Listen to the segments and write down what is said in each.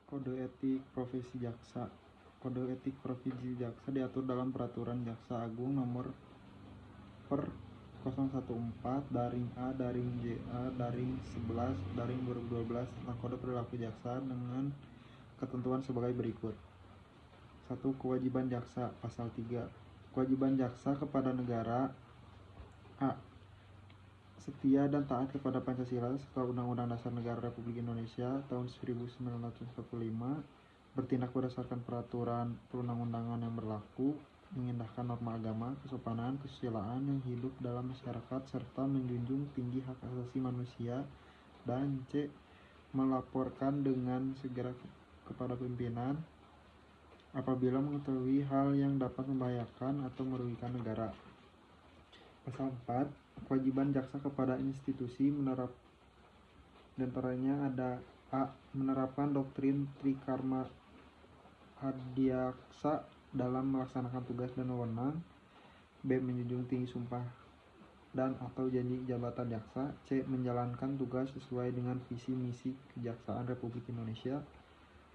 Kode etik profesi jaksa. Kode etik profesi jaksa diatur dalam Peraturan Jaksa Agung Nomor per 014-A-JA-11-2012 tentang Kode Perilaku Jaksa dengan ketentuan sebagai berikut. 1. Kewajiban jaksa. Pasal 3. Kewajiban jaksa kepada negara: A. Setia dan taat kepada Pancasila serta Undang-Undang Dasar Negara Republik Indonesia tahun 1945, bertindak berdasarkan peraturan perundang-undangan yang berlaku, mengindahkan norma agama, kesopanan, kesusilaan yang hidup dalam masyarakat, serta menjunjung tinggi hak asasi manusia. Dan C. Melaporkan dengan segera kepada pimpinan apabila mengetahui hal yang dapat membahayakan atau merugikan negara. Pasal 4. Kewajiban jaksa kepada institusi diantaranya ada: A. Menerapkan doktrin Trikarma Adiaksa dalam melaksanakan tugas dan wewenang. B. Menjunjung tinggi sumpah dan atau janji jabatan jaksa. C. Menjalankan tugas sesuai dengan visi misi Kejaksaan Republik Indonesia.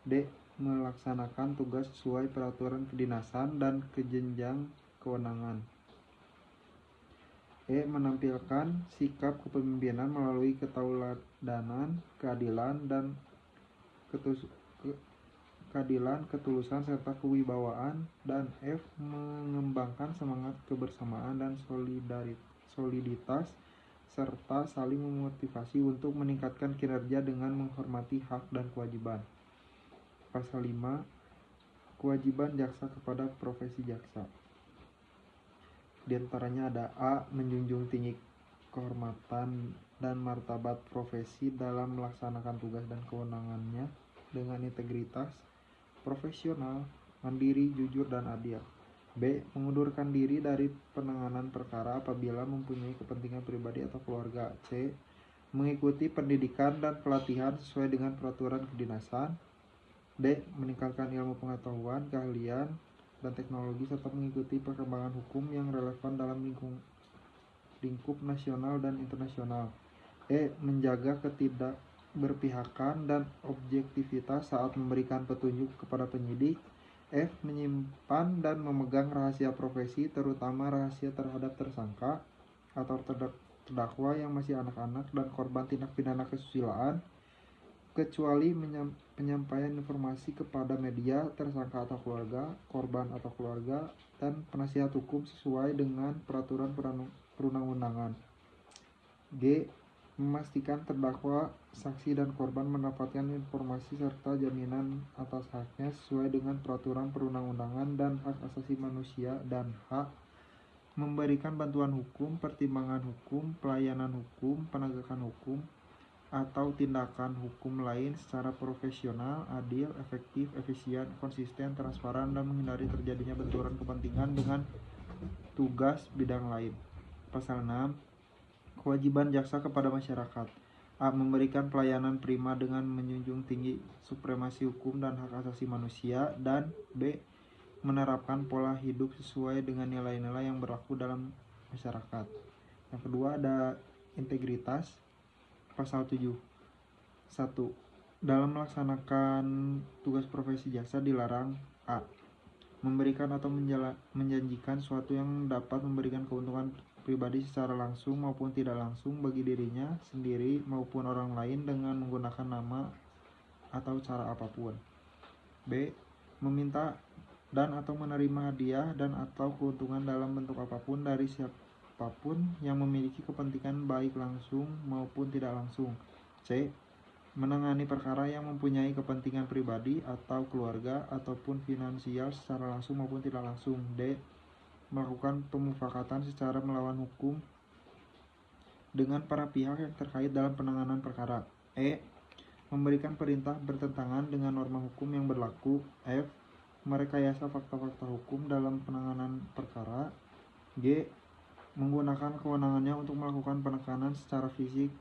D. Melaksanakan tugas sesuai peraturan kedinasan dan kejenjang kewenangan. E. Menampilkan sikap kepemimpinan melalui ketauladanan, keadilan, ketulusan serta kewibawaan. Dan F. Mengembangkan semangat kebersamaan dan soliditas serta saling memotivasi untuk meningkatkan kinerja dengan menghormati hak dan kewajiban. Pasal 5. Kewajiban jaksa kepada profesi jaksa. Di antaranya ada: A. Menjunjung tinggi kehormatan dan martabat profesi dalam melaksanakan tugas dan kewenangannya dengan integritas, profesional, mandiri, jujur, dan adil. B. Mengundurkan diri dari penanganan perkara apabila mempunyai kepentingan pribadi atau keluarga. C. Mengikuti pendidikan dan pelatihan sesuai dengan peraturan kedinasan. D. Meningkatkan ilmu pengetahuan, keahlian, dan teknologi serta mengikuti perkembangan hukum yang relevan dalam lingkup nasional dan internasional. E. Menjaga ketidakberpihakan dan objektivitas saat memberikan petunjuk kepada penyidik. F. Menyimpan dan memegang rahasia profesi, terutama rahasia terhadap tersangka atau terdakwa yang masih anak-anak dan korban tindak pidana kesusilaan, kecuali penyampaian informasi kepada media, tersangka atau keluarga, korban atau keluarga, dan penasihat hukum sesuai dengan peraturan perundang-undangan. G. Memastikan terdakwa, saksi, dan korban mendapatkan informasi serta jaminan atas haknya sesuai dengan peraturan perundang-undangan dan hak asasi manusia. Dan H. Memberikan bantuan hukum, pertimbangan hukum, pelayanan hukum, penegakan hukum, atau tindakan hukum lain secara profesional, adil, efektif, efisien, konsisten, transparan, dan menghindari terjadinya benturan kepentingan dengan tugas bidang lain. Pasal 6. Kewajiban jaksa kepada masyarakat. A. Memberikan pelayanan prima dengan menjunjung tinggi supremasi hukum dan hak asasi manusia. Dan B. Menerapkan pola hidup sesuai dengan nilai-nilai yang berlaku dalam masyarakat. Yang kedua ada integritas. Pasal 7. 1. Dalam melaksanakan tugas profesi jaksa dilarang: A. Memberikan atau menjanjikan sesuatu yang dapat memberikan keuntungan pribadi secara langsung maupun tidak langsung bagi dirinya sendiri maupun orang lain dengan menggunakan nama atau cara apapun. B. Meminta dan atau menerima hadiah dan atau keuntungan dalam bentuk apapun dari siapapun yang memiliki kepentingan baik langsung maupun tidak langsung. C. Menangani perkara yang mempunyai kepentingan pribadi atau keluarga ataupun finansial secara langsung maupun tidak langsung. D. Melakukan pemufakatan secara melawan hukum dengan para pihak yang terkait dalam penanganan perkara. E. Memberikan perintah bertentangan dengan norma hukum yang berlaku. F. Merekayasa fakta-fakta hukum dalam penanganan perkara. G. Menggunakan kewenangannya untuk melakukan penekanan secara fisik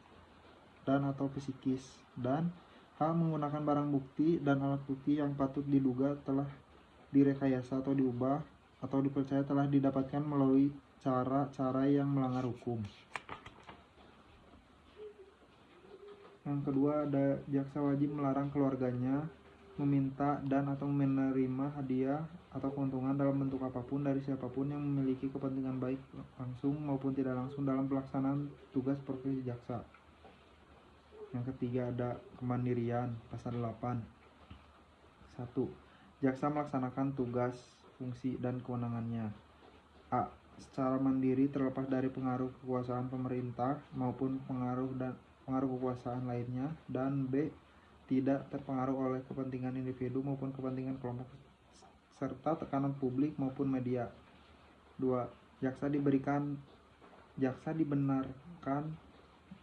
dan atau psikis. Dan H. Menggunakan barang bukti dan alat bukti yang patut diduga telah direkayasa atau diubah atau dipercaya telah didapatkan melalui cara-cara yang melanggar hukum. Yang kedua ada jaksa wajib melarang keluarganya meminta dan atau menerima hadiah atau keuntungan dalam bentuk apapun dari siapapun yang memiliki kepentingan baik langsung maupun tidak langsung dalam pelaksanaan tugas profesi jaksa. Yang ketiga ada kemandirian, pasal 8. 1. Jaksa melaksanakan tugas, fungsi, dan kewenangannya. A. Secara mandiri terlepas dari pengaruh kekuasaan pemerintah maupun pengaruh kekuasaan lainnya. Dan B. Tidak terpengaruh oleh kepentingan individu maupun kepentingan kelompok serta tekanan publik maupun media. 2. Jaksa dibenarkan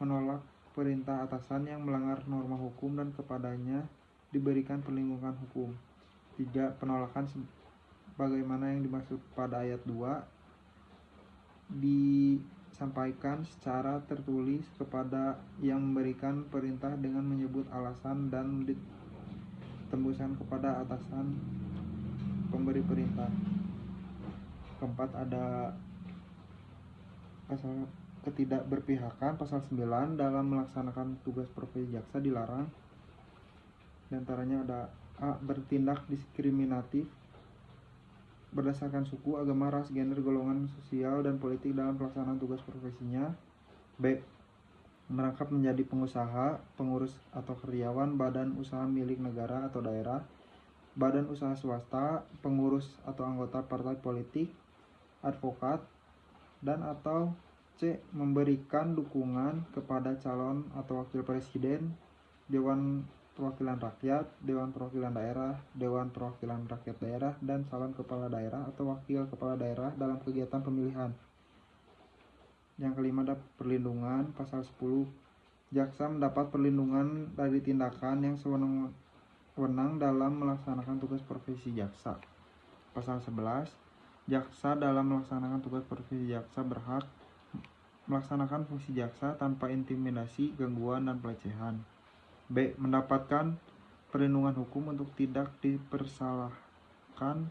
menolak perintah atasan yang melanggar norma hukum dan kepadanya diberikan perlindungan hukum. 3. Penolakan sebagaimana yang dimaksud pada ayat 2 disampaikan secara tertulis kepada yang memberikan perintah dengan menyebut alasan dan ditembusan kepada atasan pemberi perintah. Keempat ada pasal ketidakberpihakan, pasal 9. Dalam melaksanakan tugas profesi jaksa dilarang. Di antaranya ada A. Bertindak diskriminatif berdasarkan suku, agama, ras, gender, golongan sosial, dan politik dalam pelaksanaan tugas profesinya. B. Merangkap menjadi pengusaha, pengurus atau karyawan badan usaha milik negara atau daerah, badan usaha swasta, pengurus atau anggota partai politik, advokat, dan atau C. Memberikan dukungan kepada calon atau wakil presiden, Dewan Perwakilan Rakyat, Dewan Perwakilan Daerah, Dewan Perwakilan Rakyat Daerah, dan calon kepala daerah atau wakil kepala daerah dalam kegiatan pemilihan. Yang kelima ada perlindungan, pasal 10. Jaksa mendapat perlindungan dari tindakan yang sewenang-wenang dalam melaksanakan tugas profesi jaksa. Pasal 11. Jaksa dalam melaksanakan tugas profesi jaksa berhak melaksanakan fungsi jaksa tanpa intimidasi, gangguan, dan pelecehan. B. Mendapatkan perlindungan hukum untuk tidak dipersalahkan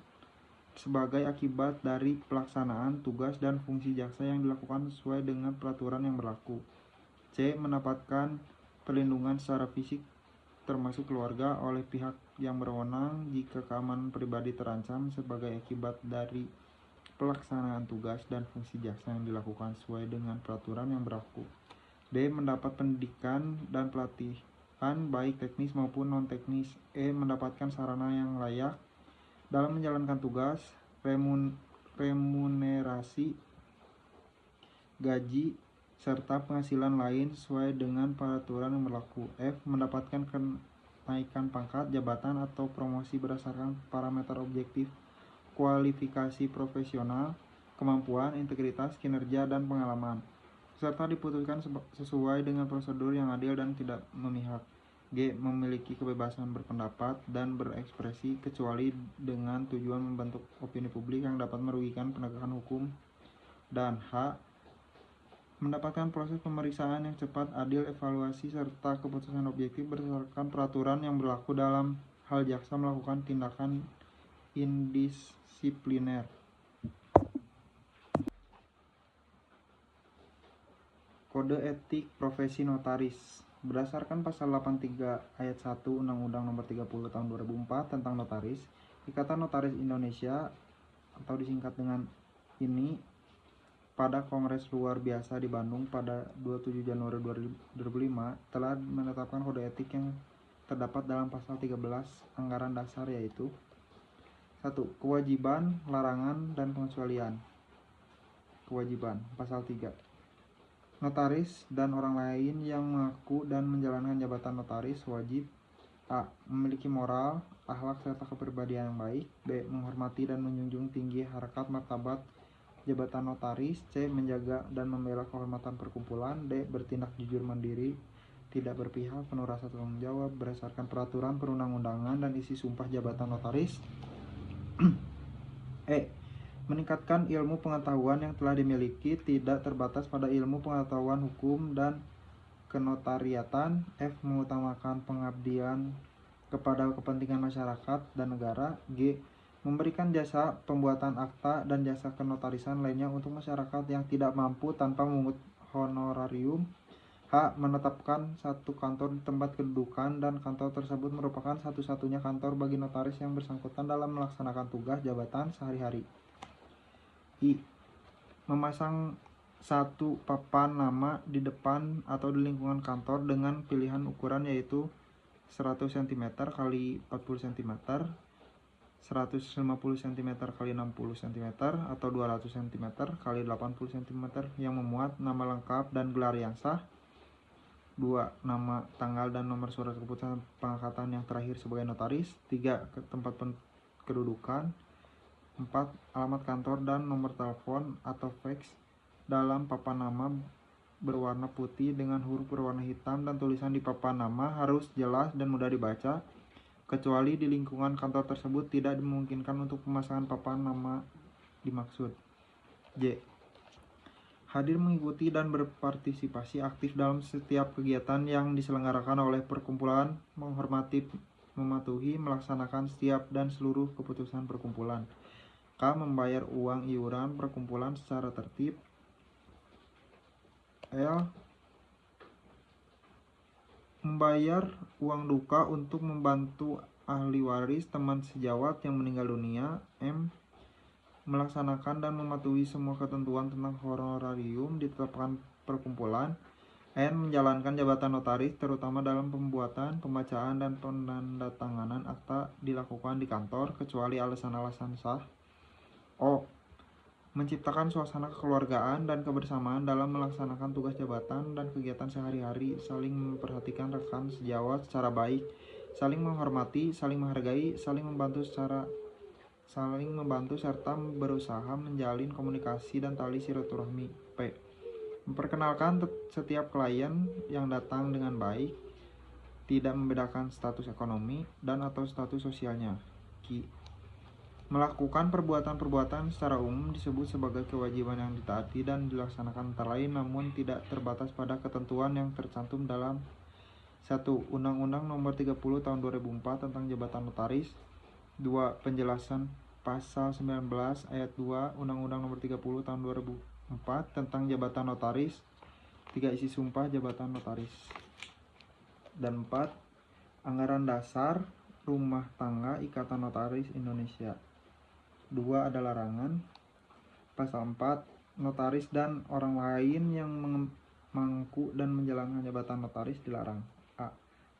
sebagai akibat dari pelaksanaan tugas dan fungsi jaksa yang dilakukan sesuai dengan peraturan yang berlaku. C. Mendapatkan perlindungan secara fisik termasuk keluarga oleh pihak yang berwenang jika keamanan pribadi terancam sebagai akibat dari pelaksanaan tugas dan fungsi jaksa yang dilakukan sesuai dengan peraturan yang berlaku. D. Mendapat pendidikan dan pelatihan baik teknis maupun non-teknis. E. Mendapatkan sarana yang layak dalam menjalankan tugas, remunerasi, gaji, serta penghasilan lain sesuai dengan peraturan yang berlaku. F. Mendapatkan kenaikan pangkat, jabatan, atau promosi berdasarkan parameter objektif kualifikasi profesional, kemampuan, integritas, kinerja, dan pengalaman, serta diputuskan sesuai dengan prosedur yang adil dan tidak memihak. G. Memiliki kebebasan berpendapat dan berekspresi kecuali dengan tujuan membentuk opini publik yang dapat merugikan penegakan hukum. Dan H. Mendapatkan proses pemeriksaan yang cepat, adil, evaluasi, serta keputusan objektif berdasarkan peraturan yang berlaku dalam hal jaksa melakukan tindakan indisipliner. Kode etik profesi notaris. Berdasarkan pasal 83 ayat 1 Undang-Undang Nomor 30 Tahun 2004 tentang notaris, Ikatan Notaris Indonesia atau disingkat dengan INI pada Kongres Luar Biasa di Bandung pada 27 Januari 2005 telah menetapkan kode etik yang terdapat dalam pasal 13 Anggaran Dasar, yaitu 1. Kewajiban, larangan, dan pengecualian. Kewajiban, pasal 3. Notaris dan orang lain yang mengaku dan menjalankan jabatan notaris wajib A. Memiliki moral, akhlak, serta kepribadian yang baik. B. Menghormati dan menjunjung tinggi harkat martabat jabatan notaris. C. Menjaga dan membela kehormatan perkumpulan. D. Bertindak jujur, mandiri, tidak berpihak, penuh rasa tanggung jawab berdasarkan peraturan perundang-undangan dan isi sumpah jabatan notaris. E. Meningkatkan ilmu pengetahuan yang telah dimiliki, tidak terbatas pada ilmu pengetahuan hukum dan kenotariatan. F. Mengutamakan pengabdian kepada kepentingan masyarakat dan negara. G. Memberikan jasa pembuatan akta dan jasa kenotarisan lainnya untuk masyarakat yang tidak mampu tanpa memungut honorarium. H. Menetapkan satu kantor di tempat kedudukan dan kantor tersebut merupakan satu-satunya kantor bagi notaris yang bersangkutan dalam melaksanakan tugas jabatan sehari-hari. I. Memasang satu papan nama di depan atau di lingkungan kantor dengan pilihan ukuran yaitu 100 cm x 40 cm, 150 cm x 60 cm, atau 200 cm x 80 cm yang memuat nama lengkap dan gelar yang sah. 2. Nama, tanggal, dan nomor surat keputusan pengangkatan yang terakhir sebagai notaris. 3. Tempat kedudukan. 4. Alamat kantor dan nomor telepon atau fax. Dalam papan nama berwarna putih dengan huruf berwarna hitam dan tulisan di papan nama harus jelas dan mudah dibaca, kecuali di lingkungan kantor tersebut tidak dimungkinkan untuk pemasangan papan nama dimaksud. J. Hadir mengikuti dan berpartisipasi aktif dalam setiap kegiatan yang diselenggarakan oleh perkumpulan, menghormati, mematuhi, melaksanakan setiap dan seluruh keputusan perkumpulan. K. Membayar uang iuran perkumpulan secara tertib. L. Membayar uang duka untuk membantu ahli waris teman sejawat yang meninggal dunia. M. Melaksanakan dan mematuhi semua ketentuan tentang honorarium ditetapkan perkumpulan. N. Menjalankan jabatan notaris terutama dalam pembuatan, pembacaan, dan penandatanganan akta dilakukan di kantor kecuali alasan-alasan sah. O. Menciptakan suasana kekeluargaan dan kebersamaan dalam melaksanakan tugas jabatan dan kegiatan sehari-hari, saling memperhatikan rekan sejawat secara baik, saling menghormati, saling menghargai, saling membantu serta berusaha menjalin komunikasi dan tali silaturahmi. P. Memperkenalkan setiap klien yang datang dengan baik, tidak membedakan status ekonomi dan atau status sosialnya. Q. Melakukan perbuatan-perbuatan secara umum disebut sebagai kewajiban yang ditaati dan dilaksanakan antara lain namun tidak terbatas pada ketentuan yang tercantum dalam 1. Undang-Undang Nomor 30 Tahun 2004 tentang Jabatan Notaris. 2. Penjelasan Pasal 19 Ayat 2 Undang-Undang Nomor 30 Tahun 2004 tentang Jabatan Notaris. 3. Isi sumpah jabatan notaris. Dan 4. Anggaran dasar rumah tangga Ikatan Notaris Indonesia. 2 ada larangan. Pasal 4. Notaris dan orang lain yang memangku dan menjalankan jabatan notaris dilarang. A.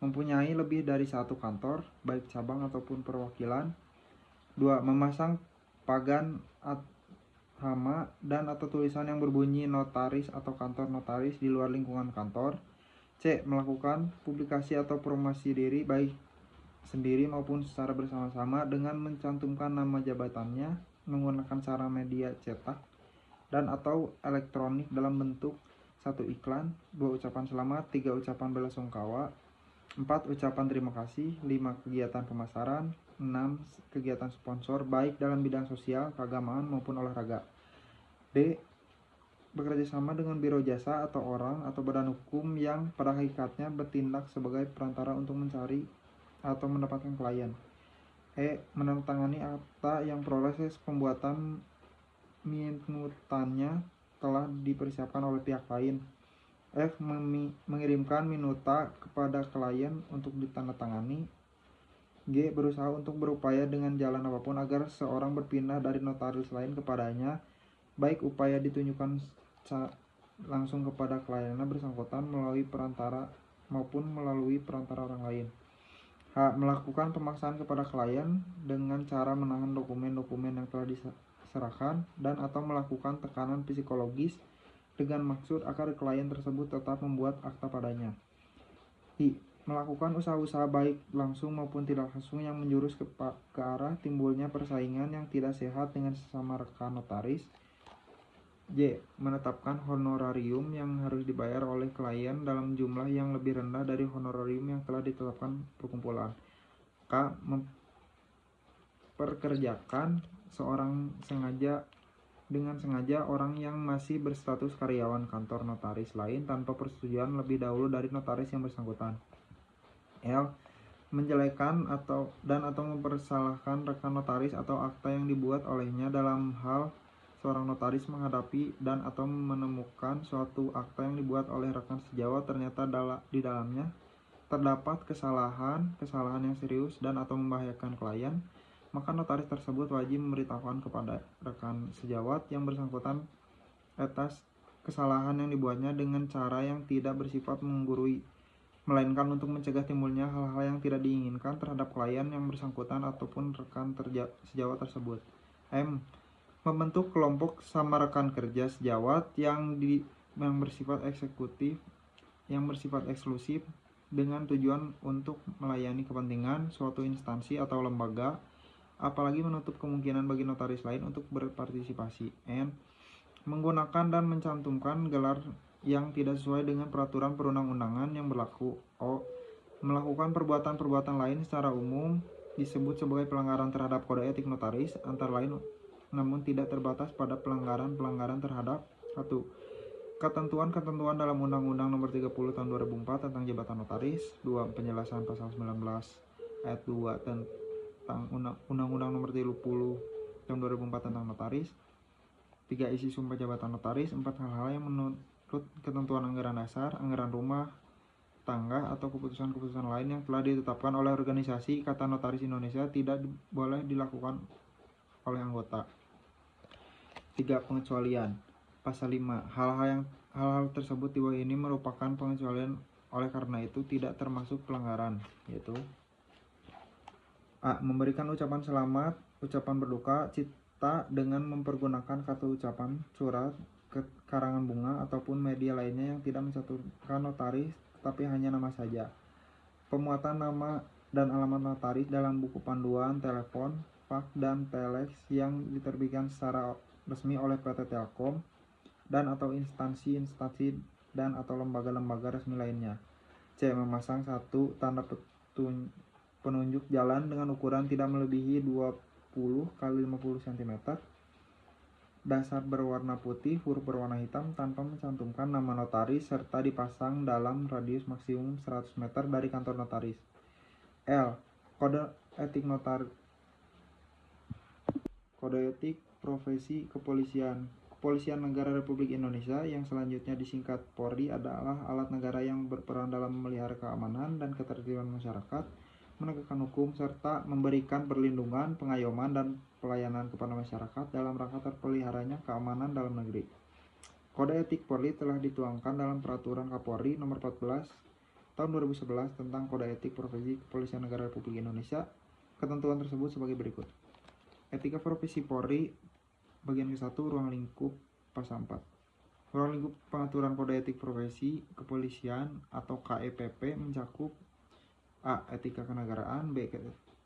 Mempunyai lebih dari satu kantor, baik cabang ataupun perwakilan. 2. Memasang pagan hama dan atau tulisan yang berbunyi notaris atau kantor notaris di luar lingkungan kantor. C. Melakukan publikasi atau promosi diri baik sendiri maupun secara bersama-sama dengan mencantumkan nama jabatannya menggunakan cara media cetak dan atau elektronik dalam bentuk 1. Iklan, 2. Ucapan selamat, 3. Ucapan belasungkawa, 4. Ucapan terima kasih, 5. Kegiatan pemasaran, 6. Kegiatan sponsor baik dalam bidang sosial, keagamaan maupun olahraga. D. Bekerja sama dengan biro jasa atau orang atau badan hukum yang pada hakikatnya bertindak sebagai perantara untuk mencari atau mendapatkan klien. E. Menandatangani akta yang proses pembuatan minutannya telah dipersiapkan oleh pihak lain. F. Mengirimkan minuta kepada klien untuk ditandatangani. G. Berusaha untuk berupaya dengan jalan apapun agar seorang berpindah dari notaris lain kepadanya, baik upaya ditunjukkan langsung kepada kliennya bersangkutan melalui perantara maupun melalui perantara orang lain. H. Melakukan pemaksaan kepada klien dengan cara menahan dokumen-dokumen yang telah diserahkan dan atau melakukan tekanan psikologis dengan maksud agar klien tersebut tetap membuat akta padanya. I. Melakukan usaha-usaha baik langsung maupun tidak langsung yang menjurus ke arah timbulnya persaingan yang tidak sehat dengan sesama rekan notaris. J. Menetapkan honorarium yang harus dibayar oleh klien dalam jumlah yang lebih rendah dari honorarium yang telah ditetapkan perkumpulan. K. Memperkerjakan seorang dengan sengaja orang yang masih berstatus karyawan kantor notaris lain tanpa persetujuan lebih dahulu dari notaris yang bersangkutan. L. Menjelekan atau mempersalahkan rekan notaris atau akta yang dibuat olehnya dalam hal seorang notaris menghadapi dan atau menemukan suatu akta yang dibuat oleh rekan sejawat ternyata di dalamnya terdapat kesalahan yang serius dan atau membahayakan klien, maka notaris tersebut wajib memberitahukan kepada rekan sejawat yang bersangkutan atas kesalahan yang dibuatnya dengan cara yang tidak bersifat menggurui, melainkan untuk mencegah timbulnya hal-hal yang tidak diinginkan terhadap klien yang bersangkutan ataupun rekan sejawat tersebut. Membentuk kelompok sama rekan kerja sejawat yang bersifat eksekutif, yang bersifat eksklusif dengan tujuan untuk melayani kepentingan suatu instansi atau lembaga, apalagi menutup kemungkinan bagi notaris lain untuk berpartisipasi. Menggunakan dan mencantumkan gelar yang tidak sesuai dengan peraturan perundang-undangan yang berlaku. Melakukan perbuatan-perbuatan lain secara umum disebut sebagai pelanggaran terhadap kode etik notaris, antara lain namun tidak terbatas pada pelanggaran terhadap 1. Ketentuan-ketentuan dalam Undang-Undang Nomor 30 Tahun 2004 tentang Jabatan Notaris. 2. Penjelasan pasal 19 ayat 2 tentang Undang-Undang Nomor 30 Tahun 2004 tentang Notaris. 3. Isi sumpah jabatan notaris. 4. Hal-hal yang menurut ketentuan anggaran dasar, anggaran rumah tangga, atau keputusan-keputusan lain yang telah ditetapkan oleh organisasi Ikatan Notaris Indonesia tidak boleh dilakukan oleh anggota. 3. Pengecualian. Pasal 5. Hal-hal tersebut di bawah ini merupakan pengecualian, oleh karena itu tidak termasuk pelanggaran, yaitu A. Memberikan ucapan selamat, ucapan berduka cita dengan mempergunakan kata ucapan, surat, karangan bunga, ataupun media lainnya yang tidak mencantumkan notaris tetapi hanya nama saja. Pemuatan nama dan alamat notaris dalam buku panduan, telepon, fax, dan telex yang diterbitkan secara resmi oleh PT Telkom dan atau instansi dan atau lembaga-lembaga resmi lainnya. C. Memasang satu tanda penunjuk jalan dengan ukuran tidak melebihi 20 x 50 cm, dasar berwarna putih, huruf berwarna hitam, tanpa mencantumkan nama notaris, serta dipasang dalam radius maksimum 100 meter dari kantor notaris. L. Kode etik profesi Kepolisian Negara Republik Indonesia yang selanjutnya disingkat Polri adalah alat negara yang berperan dalam memelihara keamanan dan ketertiban masyarakat, menegakkan hukum, serta memberikan perlindungan, pengayoman, dan pelayanan kepada masyarakat dalam rangka terpeliharanya keamanan dalam negeri. Kode etik Polri telah dituangkan dalam Peraturan Kapolri Nomor 14 Tahun 2011 tentang Kode Etik Profesi Kepolisian Negara Republik Indonesia. Ketentuan tersebut sebagai berikut. Etika Profesi Polri, bagian ke-1, ruang lingkup pasal 4. Ruang lingkup pengaturan kode etik profesi kepolisian atau KEPP mencakup A. Etika kenegaraan, B.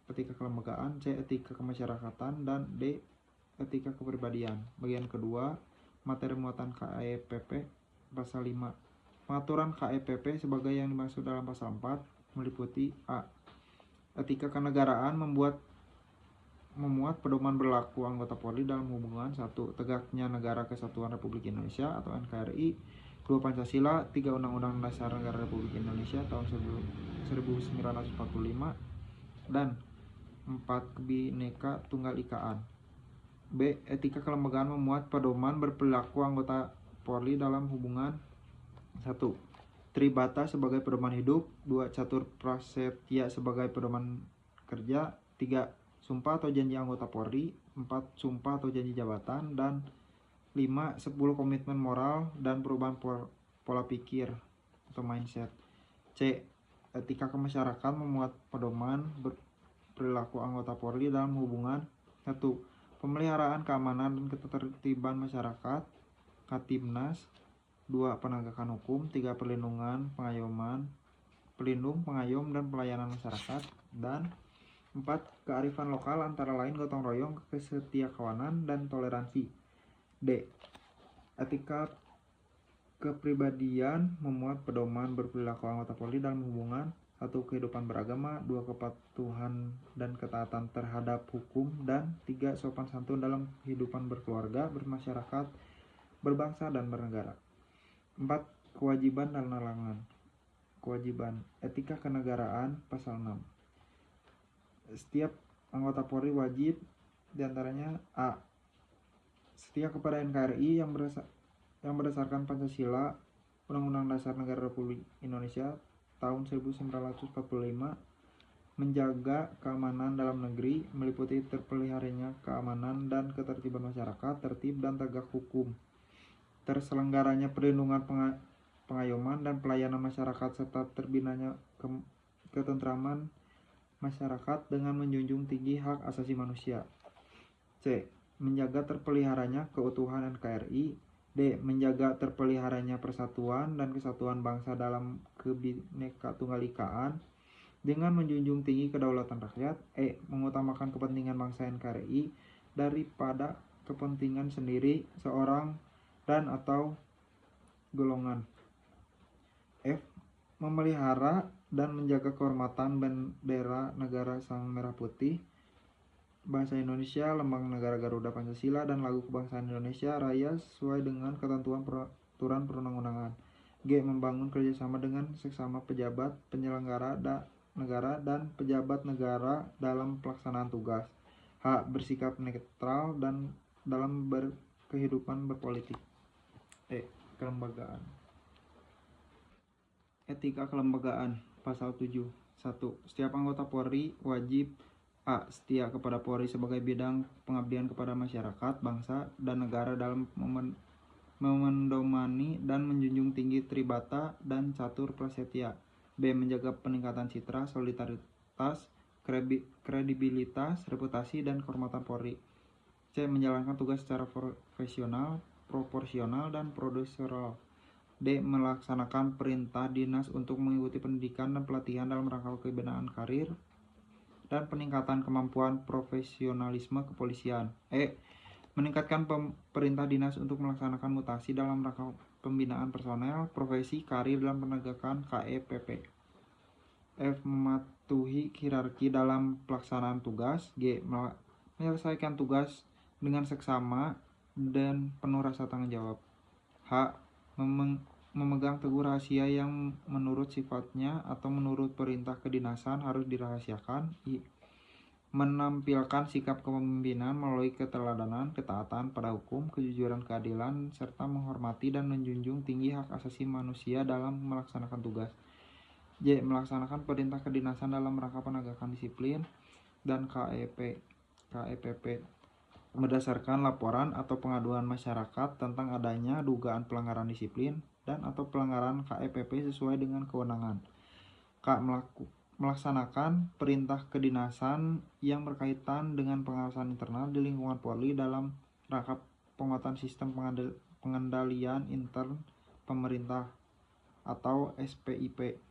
Etika kelembagaan, C. Etika kemasyarakatan, dan D. Etika kepribadian. Bagian kedua, materi muatan KEPP pasal 5. Pengaturan KEPP sebagai yang dimaksud dalam pasal 4 meliputi A. Etika kenegaraan memuat pedoman berlaku anggota Polri dalam hubungan 1. Tegaknya Negara Kesatuan Republik Indonesia atau NKRI, 2. Pancasila, 3. Undang-Undang Dasar Negara Republik Indonesia tahun 1945, dan 4. Bhinneka Tunggal Ikaan. B. Etika kelembagaan memuat pedoman berperilaku anggota Polri dalam hubungan 1. Tribata sebagai pedoman hidup, 2. Catur prasetya sebagai pedoman kerja, 3. Sumpah atau janji anggota Polri, 4. Sumpah atau janji jabatan, dan 5. 10 komitmen moral dan perubahan pola pikir atau mindset. C. Etika kemasyarakatan memuat pedoman berperilaku anggota Polri dalam hubungan 1. Pemeliharaan keamanan dan ketertiban masyarakat, Katimnas, 2. Penegakan hukum, 3. Perlindungan, pelindung, pengayom, dan pelayanan masyarakat, dan 4. Kearifan lokal antara lain gotong royong, kesetiakawanan, dan toleransi. D. Etika kepribadian memuat pedoman berperilaku anggota Polri dalam hubungan 1. Kehidupan beragama, 2. Kepatuhan dan ketaatan terhadap hukum, dan 3. Sopan santun dalam kehidupan berkeluarga, bermasyarakat, berbangsa, dan bernegara. 4. Kewajiban dan larangan. Kewajiban. Etika kenegaraan pasal 6. Setiap anggota Polri wajib diantaranya A. setia kepada NKRI yang berdasarkan Pancasila, Undang-Undang Dasar Negara Republik Indonesia tahun 1945, menjaga keamanan dalam negeri meliputi terpeliharanya keamanan dan ketertiban masyarakat, tertib dan tegak hukum, terselenggaranya perlindungan pengayoman dan pelayanan masyarakat, serta terbinanya ketentraman masyarakat dengan menjunjung tinggi hak asasi manusia. C. Menjaga terpeliharanya keutuhan NKRI. D. Menjaga terpeliharanya persatuan dan kesatuan bangsa dalam kebinekatunggal-ikaan dengan menjunjung tinggi kedaulatan rakyat. E. Mengutamakan kepentingan bangsa NKRI daripada kepentingan sendiri seorang dan atau golongan. F. Memelihara dan menjaga kehormatan bendera negara Sang Merah Putih, Bahasa Indonesia, Lambang Negara Garuda, Pancasila, dan Lagu Kebangsaan Indonesia Raya sesuai dengan ketentuan peraturan perundang-undangan. G. Membangun kerjasama dengan sesama pejabat penyelenggara negara dan pejabat negara dalam pelaksanaan tugas. H. Bersikap netral dan dalam kehidupan berpolitik. E. Kelembagaan. Etika kelembagaan. Pasal 7. 1. Setiap anggota Polri wajib A. Setia kepada Polri sebagai bidang pengabdian kepada masyarakat, bangsa, dan negara dalam memendomani dan menjunjung tinggi tribata dan catur prasetya. B. Menjaga peningkatan citra, solidaritas, kredibilitas, reputasi, dan kehormatan Polri. C. Menjalankan tugas secara profesional, proporsional, dan prosedural. D. Melaksanakan perintah dinas untuk mengikuti pendidikan dan pelatihan dalam rangka pembinaan karir dan peningkatan kemampuan profesionalisme kepolisian. E. Meningkatkan perintah dinas untuk melaksanakan mutasi dalam rangka pembinaan personel, profesi, karir, dan penegakan KEPP. F. Mematuhi hierarki dalam pelaksanaan tugas. G. Menyelesaikan tugas dengan seksama dan penuh rasa tanggung jawab. H. Memegang teguh rahasia yang menurut sifatnya atau menurut perintah kedinasan harus dirahasiakan. I. Menampilkan sikap kepemimpinan melalui keteladanan, ketaatan pada hukum, kejujuran, keadilan, serta menghormati dan menjunjung tinggi hak asasi manusia dalam melaksanakan tugas. J. Melaksanakan perintah kedinasan dalam rangka penegakan disiplin dan KEPP berdasarkan laporan atau pengaduan masyarakat tentang adanya dugaan pelanggaran disiplin dan atau pelanggaran KEPP sesuai dengan kewenangan. K. Melaksanakan perintah kedinasan yang berkaitan dengan pengawasan internal di lingkungan Polri dalam rangka penguatan sistem pengendalian intern pemerintah atau SPIP.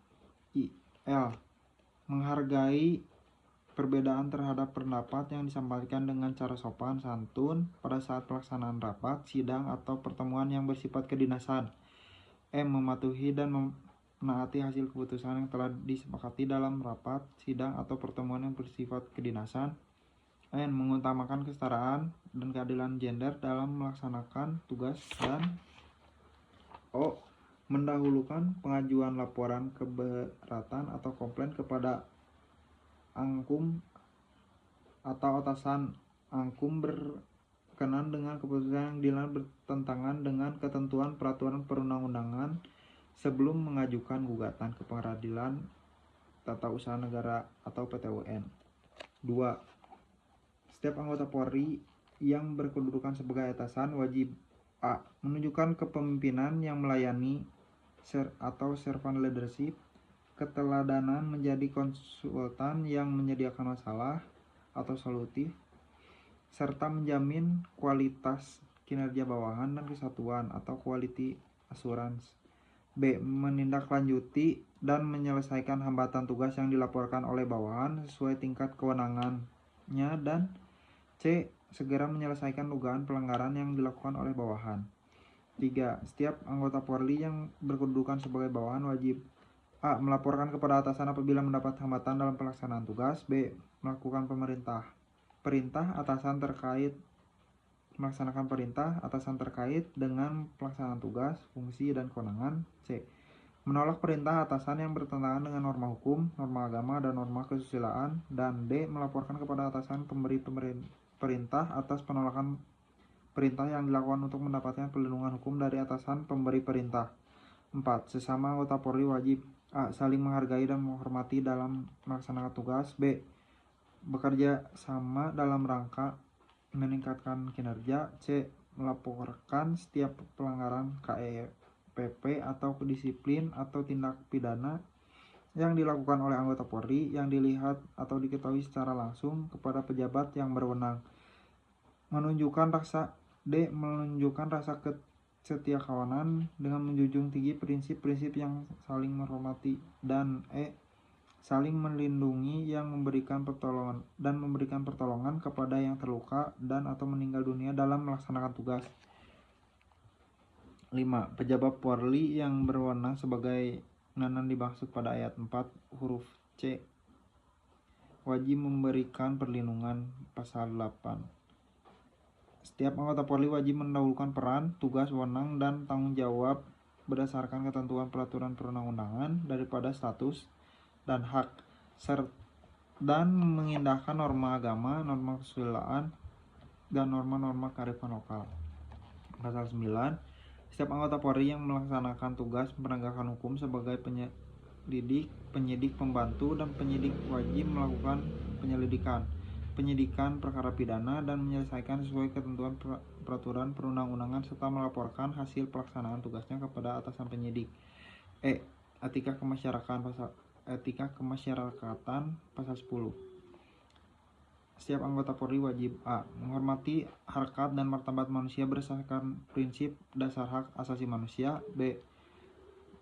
I. L. Menghargai perbedaan terhadap pendapat yang disampaikan dengan cara sopan santun pada saat pelaksanaan rapat, sidang, atau pertemuan yang bersifat kedinasan. M. Mematuhi dan menaati hasil keputusan yang telah disepakati dalam rapat, sidang, atau pertemuan yang bersifat kedinasan. N. Mengutamakan kesetaraan dan keadilan gender dalam melaksanakan tugas. Dan O. Mendahulukan pengajuan laporan keberatan atau komplain kepada angkum atau atasan angkum berkenan dengan keputusan yang dinilai bertentangan dengan ketentuan peraturan perundang-undangan sebelum mengajukan gugatan ke Pengadilan Tata Usaha Negara atau PT-UN. 2. Setiap anggota Polri yang berkedudukan sebagai atasan wajib A. Menunjukkan kepemimpinan yang melayani atau servant leadership, keteladanan menjadi konsultan yang menyediakan masalah atau solutif, serta menjamin kualitas kinerja bawahan dan kesatuan atau quality assurance. B. Menindaklanjuti dan menyelesaikan hambatan tugas yang dilaporkan oleh bawahan sesuai tingkat kewenangannya. Dan C. Segera menyelesaikan dugaan pelanggaran yang dilakukan oleh bawahan. 3. Setiap anggota Polri yang berkedudukan sebagai bawahan wajib A. Melaporkan kepada atasan apabila mendapat hambatan dalam pelaksanaan tugas. B. Melakukan perintah atasan terkait melaksanakan perintah atasan terkait dengan pelaksanaan tugas, fungsi, dan kewenangan. C. Menolak perintah atasan yang bertentangan dengan norma hukum, norma agama, dan norma kesusilaan. Dan D. Melaporkan kepada atasan pemberi perintah atas penolakan perintah yang dilakukan untuk mendapatkan perlindungan hukum dari atasan pemberi perintah. 4. Sesama anggota Polri wajib A. Saling menghargai dan menghormati dalam melaksanakan tugas. B. Bekerja sama dalam rangka meningkatkan kinerja. C. Melaporkan setiap pelanggaran KEPP atau kedisiplin atau tindak pidana yang dilakukan oleh anggota Polri yang dilihat atau diketahui secara langsung kepada pejabat yang berwenang. Menunjukkan rasa kesetiakawanan dengan menjunjung tinggi prinsip-prinsip yang saling menghormati. Dan E. Saling melindungi yang memberikan pertolongan kepada yang terluka dan atau meninggal dunia dalam melaksanakan tugas. 5. Pejabat Polri yang berwenang sebagai yang dimaksud pada ayat 4 huruf C wajib memberikan perlindungan. Pasal 8. Setiap anggota Polri wajib mendahulukan peran, tugas, wewenang, dan tanggung jawab berdasarkan ketentuan peraturan perundang-undangan daripada status dan hak, dan mengindahkan norma agama, norma kesusilaan, dan norma-norma kearifan lokal. Pasal 9. Setiap anggota Polri yang melaksanakan tugas penegakan hukum sebagai penyidik, pembantu, dan penyidik wajib melakukan penyidikan perkara pidana dan menyelesaikan sesuai ketentuan peraturan perundang-undangan serta melaporkan hasil pelaksanaan tugasnya kepada atasan penyidik. E. Etika kemasyarakatan pasal 10. Setiap anggota Polri wajib A. Menghormati harkat dan martabat manusia berdasarkan prinsip dasar hak asasi manusia. B.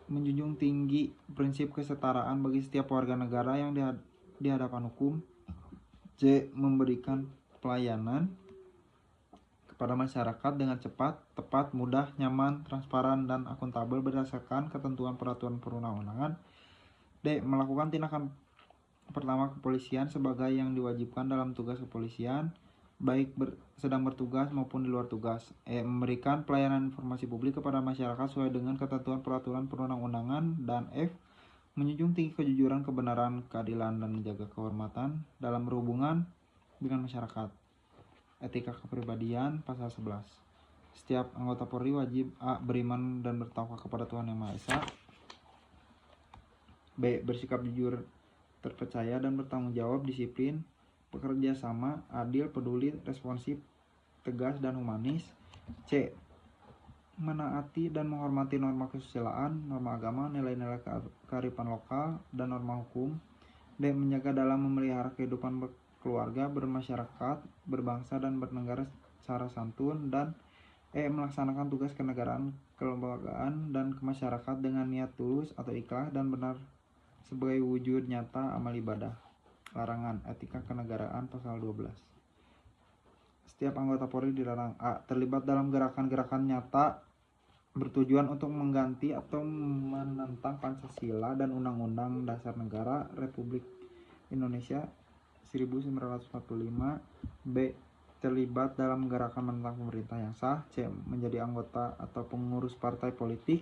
Menjunjung tinggi prinsip kesetaraan bagi setiap warga negara yang di hadapan hukum. C. Memberikan pelayanan kepada masyarakat dengan cepat, tepat, mudah, nyaman, transparan, dan akuntabel berdasarkan ketentuan peraturan perundang-undangan. D. Melakukan tindakan pertama kepolisian sebagai yang diwajibkan dalam tugas kepolisian, baik sedang bertugas maupun di luar tugas. E. Memberikan pelayanan informasi publik kepada masyarakat sesuai dengan ketentuan peraturan perundang-undangan. Dan F. Menjunjung tinggi kejujuran, kebenaran, keadilan, dan menjaga kehormatan dalam berhubungan dengan masyarakat. Etika kepribadian pasal 11. Setiap anggota Polri wajib A. Beriman dan bertakwa kepada Tuhan Yang Maha Esa. B. Bersikap jujur, terpercaya, dan bertanggung jawab, disiplin, bekerja sama, adil, peduli, responsif, tegas, dan humanis. C. Menaati dan menghormati norma kesusilaan, norma agama, nilai-nilai kearifan lokal, dan norma hukum. D. Menjaga dalam memelihara kehidupan berkeluarga, bermasyarakat, berbangsa, dan bernegara secara santun. Dan E. Melaksanakan tugas kenegaraan, kelembagaan, dan kemasyarakat dengan niat tulus atau ikhlas dan benar sebagai wujud nyata amal ibadah. Larangan. Etika kenegaraan pasal 12. Setiap anggota Polri dilarang A. Terlibat dalam gerakan-gerakan nyata bertujuan untuk mengganti atau menentang Pancasila dan Undang-Undang Dasar Negara Republik Indonesia 1945. B. Terlibat dalam gerakan menentang pemerintah yang sah. C. Menjadi anggota atau pengurus partai politik.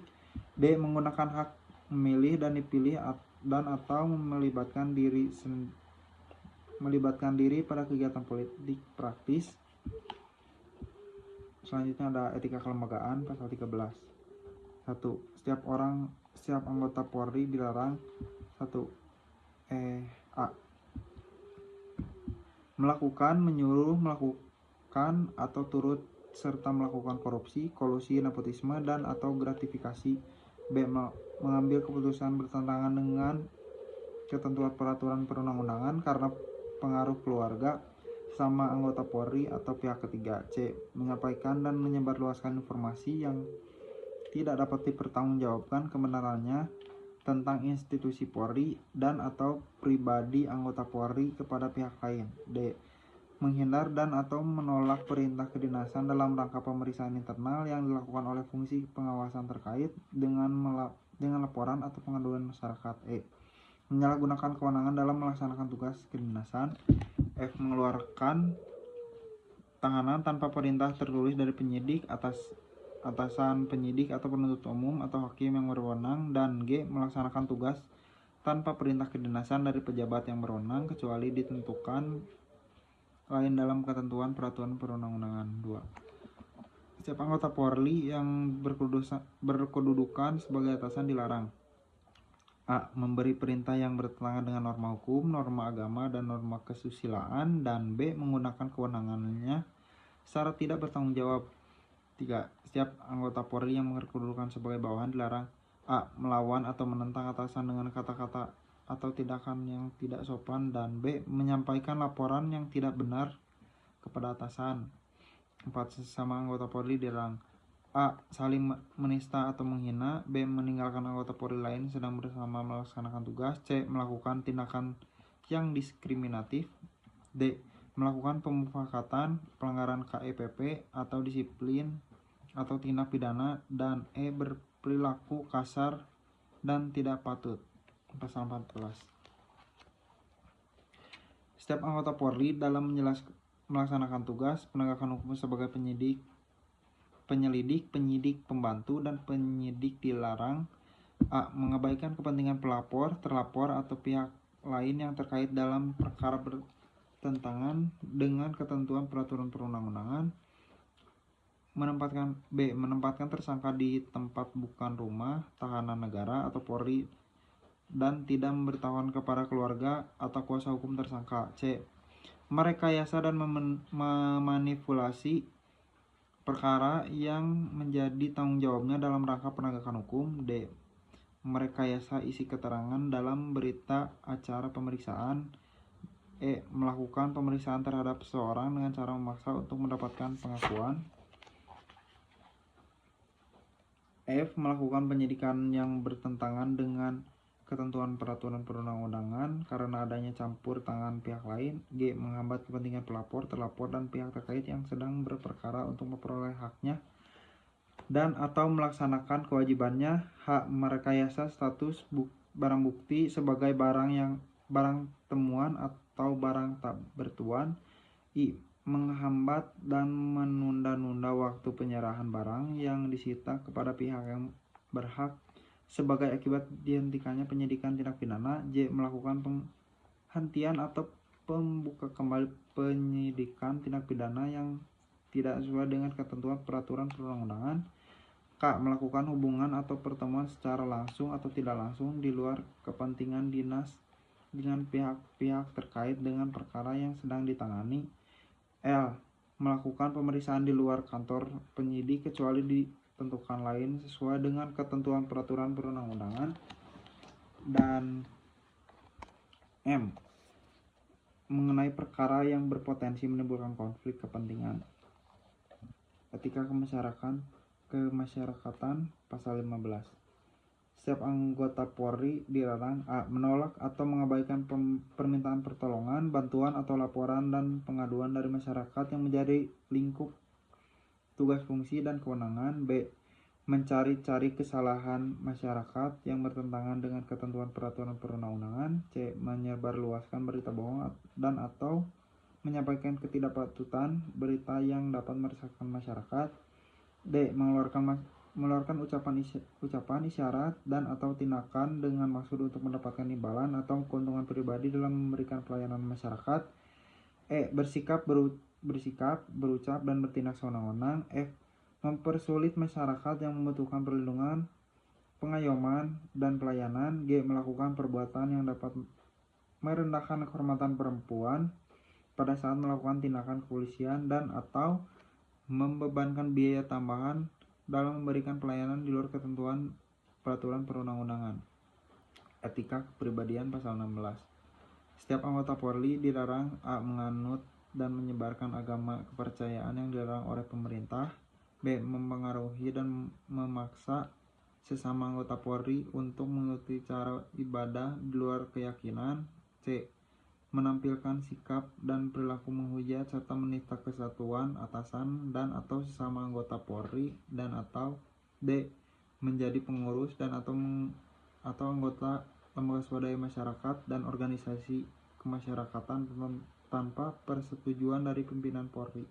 D. Menggunakan hak memilih dan dipilih dan atau melibatkan diri pada kegiatan politik praktis. Selanjutnya ada etika kelembagaan pasal 13. 1. Setiap anggota Polri dilarang 1. A. Melakukan, menyuruh melakukan atau turut serta melakukan korupsi, kolusi, nepotisme, dan atau gratifikasi. B. Mengambil keputusan bertentangan dengan ketentuan peraturan perundang-undangan karena pengaruh keluarga sama anggota Polri atau pihak ketiga. C. Menyampaikan dan menyebarluaskan informasi yang tidak dapat dipertanggungjawabkan kebenarannya tentang institusi Polri dan atau pribadi anggota Polri kepada pihak lain. D. Menghindar dan atau menolak perintah kedinasan dalam rangka pemeriksaan internal yang dilakukan oleh fungsi pengawasan terkait dengan laporan atau pengaduan masyarakat. E. Menyalahgunakan kewenangan dalam melaksanakan tugas kedinasan. F. Mengeluarkan tahanan tanpa perintah tertulis dari penyidik, atasan penyidik atau penuntut umum atau hakim yang berwenang. Dan G. Melaksanakan tugas tanpa perintah kedinasan dari pejabat yang berwenang kecuali ditentukan lain dalam ketentuan peraturan perundang-undangan. 2. Setiap anggota Polri yang berkedudukan sebagai atasan dilarang: A. Memberi perintah yang bertentangan dengan norma hukum, norma agama, dan norma kesusilaan, dan B. Menggunakan kewenangannya secara tidak bertanggung jawab. 3. Setiap anggota Polri yang berkedudukan sebagai bawahan dilarang: A. Melawan atau menentang atasan dengan kata-kata atau tindakan yang tidak sopan, dan B. Menyampaikan laporan yang tidak benar kepada atasan. 4. Sesama anggota Polri dilarang: A. Saling menista atau menghina, B. Meninggalkan anggota Polri lain sedang bersama melaksanakan tugas, C. Melakukan tindakan yang diskriminatif, D. Melakukan pemufakatan, pelanggaran KEPP atau disiplin atau tindak pidana, dan E. Berperilaku kasar dan tidak patut. Pasal 14. Setiap anggota Polri dalam melaksanakan tugas penegakan hukum sebagai penyelidik, penyidik, pembantu, dan penyidik dilarang: A. Mengabaikan kepentingan pelapor, terlapor, atau pihak lain yang terkait dalam perkara bertentangan dengan ketentuan peraturan perundang-undangan. B. Menempatkan tersangka di tempat bukan rumah tahanan negara atau Polri dan tidak memberitahukan kepada keluarga atau kuasa hukum tersangka. C. Merekayasa dan memanipulasi perkara yang menjadi tanggung jawabnya dalam rangka penegakan hukum. D. Merekayasa isi keterangan dalam berita acara pemeriksaan. E. Melakukan pemeriksaan terhadap seseorang dengan cara memaksa untuk mendapatkan pengakuan. F. Melakukan penyidikan yang bertentangan dengan ketentuan peraturan perundang-undangan karena adanya campur tangan pihak lain. G. Menghambat kepentingan pelapor, terlapor, dan pihak terkait yang sedang berperkara untuk memperoleh haknya dan atau melaksanakan kewajibannya. H. Merekayasa status barang bukti sebagai barang temuan atau barang tak bertuan. I. Menghambat dan menunda-nunda waktu penyerahan barang yang disita kepada pihak yang berhak sebagai akibat dihentikannya penyidikan tindak pidana. J. Melakukan penghentian atau pembuka kembali penyidikan tindak pidana yang tidak sesuai dengan ketentuan peraturan perundang-undangan. K. Melakukan hubungan atau pertemuan secara langsung atau tidak langsung di luar kepentingan dinas dengan pihak-pihak terkait dengan perkara yang sedang ditangani. L. Melakukan pemeriksaan di luar kantor penyidik kecuali ditentukan lain sesuai dengan ketentuan peraturan perundang-undangan. Dan M. Mengenai perkara yang berpotensi menimbulkan konflik kepentingan. Etika kemasyarakatan pasal 15. Setiap anggota Polri dilarang: A. Menolak atau mengabaikan permintaan pertolongan, bantuan, atau laporan dan pengaduan dari masyarakat yang menjadi lingkup tugas fungsi dan kewenangan. B. Mencari-cari kesalahan masyarakat yang bertentangan dengan ketentuan peraturan perundang-undangan. C. Menyebarluaskan berita bohong dan atau menyampaikan ketidakpatutan berita yang dapat meresahkan masyarakat. D. Mengeluarkan ucapan, isyarat, dan atau tindakan dengan maksud untuk mendapatkan imbalan atau keuntungan pribadi dalam memberikan pelayanan masyarakat. E. Bersikap, berucap, dan bertindak sewenang-wenang. F. Mempersulit masyarakat yang membutuhkan perlindungan, pengayoman, dan pelayanan. G. Melakukan perbuatan yang dapat merendahkan kehormatan perempuan pada saat melakukan tindakan kepolisian dan atau membebankan biaya tambahan dalam memberikan pelayanan di luar ketentuan peraturan perundang-undangan. Etika kepribadian pasal 16. Setiap anggota Polri dilarang: A. Menganut dan menyebarkan agama kepercayaan yang dilarang oleh pemerintah. B. Mempengaruhi dan memaksa sesama anggota Polri untuk mengikuti cara ibadah di luar keyakinan. C. Menampilkan sikap dan perilaku menghujat serta menista kesatuan atasan dan atau sesama anggota Polri, dan atau D. Menjadi pengurus dan atau anggota lembaga swadaya masyarakat dan organisasi kemasyarakatan tanpa persetujuan dari pimpinan Polri.